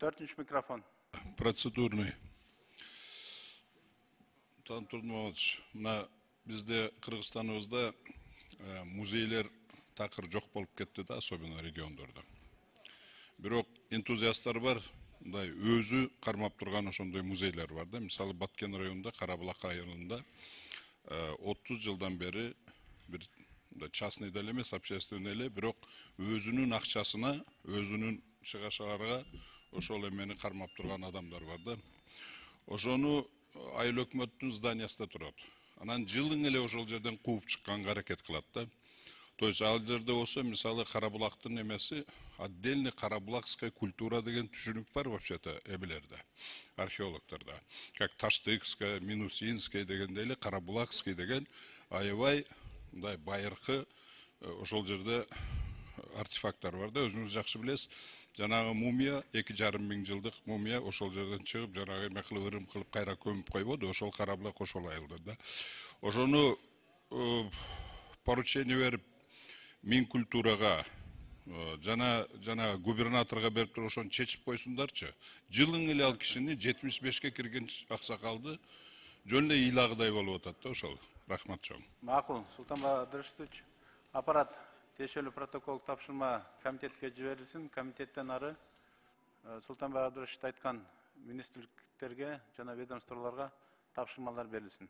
Dördüncü mikrofon. Процедурный. Тантурдумович, мына бизде Кыргызстаныбызда музейлер такыр жок болуп кетти да, особенно региондордо. Бирок энтузиасттар бар, мындай өзү кармап турган ошондой музейлер бар да. Мисалы Баткен районунда, Карабулак районунда 30 жылдан бери бир частный деле эмес, общественный эле, бирок өзүнүн акчасына, өзүнүн чыгашаларга ошол эмени кармап турган адамдар бар да. Ошону айыл өкмөттүн зданиясында турат. Анан жылың эле ошол жерден кууп чыкканга аракет кылат да. То есть ал жерде болсо, мисалы Карабулактын эмеси, отдельный карабулакская культура деген түшүнүк бар вообще-то эбилерде, археологторда. Как Таштыкская, Минусинская дегенде эле Карабулакский деген аябай мындай байыркы ошол жерде артефакттар бар да. Өзүңүз жакшы билесиз, жанагы мумия 2,5 миң жылдык мумия ошол жерден чыгып, жанагы эме кылып ырым кылып кайра көмүп койбоду, ошол Карабулак ошол айылда да. Ошону поручение берип Минкультурага жана губернаторга берип туруп ошону чечип койсундарчы. Жылың эле ал кишини 75ке кирген аксакалды жөн эле ыйлагыдай болуп атат да ошол. Рахмат чоң. Макул, Султанбай Абдырышевич, аппарат тиешелүү протокол тапшырма комитетке жиберилсин. Комитеттен ары Султанбай Абдырышевич айткан министрликтерге жана ведомстволорго тапшырмалар берилсин.